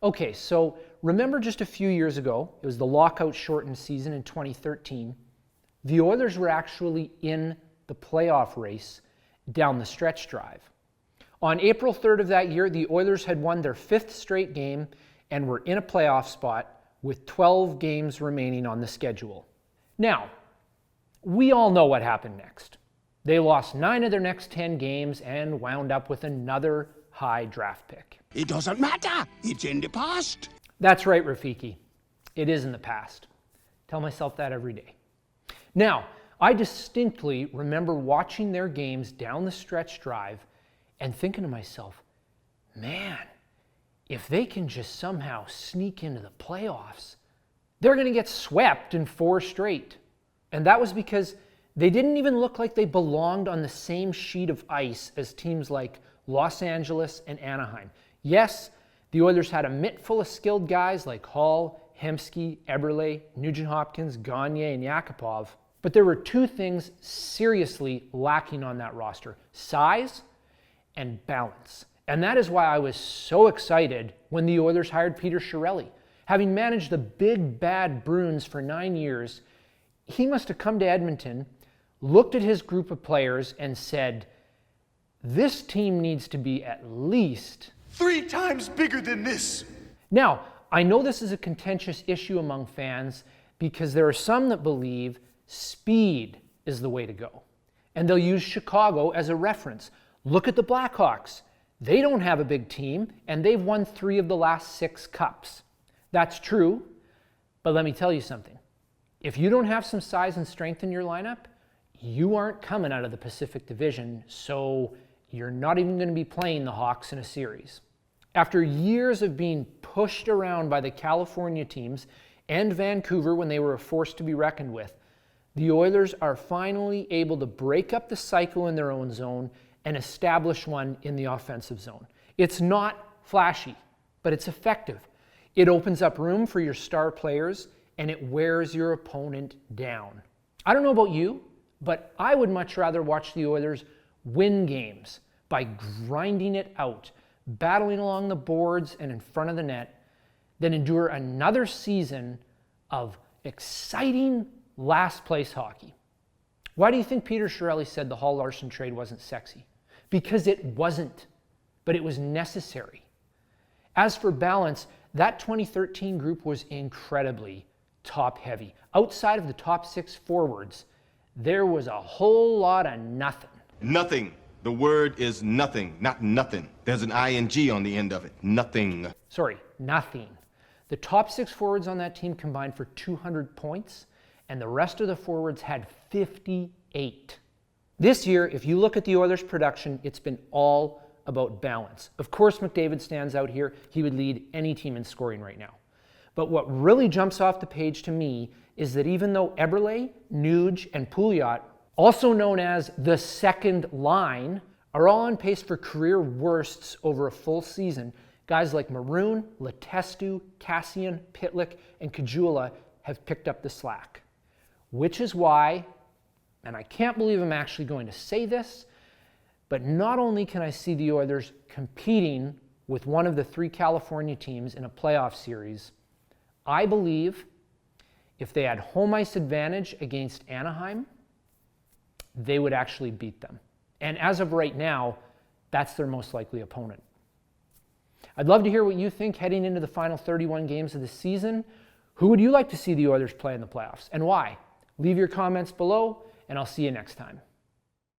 Okay, so remember just a few years ago, it was the lockout shortened season in 2013. The Oilers were actually in the playoff race down the stretch drive. On April 3rd of that year, the Oilers had won their 5th straight game and were in a playoff spot with 12 games remaining on the schedule. Now, we all know what happened next. They lost 9 of their next 10 games and wound up with another high draft pick. It doesn't matter. It's in the past. That's right, Rafiki. It is in the past. Tell myself that every day. Now, I distinctly remember watching their games down the stretch drive and thinking to myself, man, if they can just somehow sneak into the playoffs, they're going to get swept in 4 straight. And that was because they didn't even look like they belonged on the same sheet of ice as teams like Los Angeles and Anaheim. Yes, the Oilers had a mitt full of skilled guys like Hall, Hemsky, Eberle, Nugent-Hopkins, Gagne, and Yakupov, but there were 2 things seriously lacking on that roster: size and balance. And that is why I was so excited when the Oilers hired Peter Chiarelli. Having managed the big bad Bruins for 9 years, he must have come to Edmonton, looked at his group of players and said, this team needs to be at least 3 times bigger than this. Now, I know this is a contentious issue among fans because there are some that believe speed is the way to go. And they'll use Chicago as a reference. Look at the Blackhawks. They don't have a big team, and they've won 3 of the last 6 cups. That's true, but let me tell you something. If you don't have some size and strength in your lineup, you aren't coming out of the Pacific Division, so you're not even going to be playing the Hawks in a series. After years of being pushed around by the California teams and Vancouver when they were a force to be reckoned with, the Oilers are finally able to break up the cycle in their own zone and establish one in the offensive zone. It's not flashy, but it's effective. It opens up room for your star players and it wears your opponent down. I don't know about you, but I would much rather watch the Oilers win games by grinding it out, battling along the boards and in front of the net, than endure another season of exciting last place hockey. Why do you think Peter Chiarelli said the Hall Larson trade wasn't sexy? Because it wasn't, but it was necessary. As for balance, that 2013 group was incredibly top-heavy. Outside of the top 6 forwards, there was a whole lot of nothing. Nothing. The word is nothing, not nothing. There's an ing on the end of it. Nothing. Sorry, nothing. The top 6 forwards on that team combined for 200 points, and the rest of the forwards had 58. This year, if you look at the Oilers' production, it's been all about balance. Of course, McDavid stands out here. He would lead any team in scoring right now. But what really jumps off the page to me is that even though Eberle, Nuge, and Pouliot, also known as the second line, are all on pace for career worsts over a full season, guys like Maroon, Letestu, Kassian, Pitlick, and Caggiula have picked up the slack. Which is why, and I can't believe I'm actually going to say this, but not only can I see the Oilers competing with one of the 3 California teams in a playoff series, I believe if they had home ice advantage against Anaheim, they would actually beat them. And as of right now, that's their most likely opponent. I'd love to hear what you think heading into the final 31 games of the season. Who would you like to see the Oilers play in the playoffs and why? Leave your comments below, and I'll see you next time.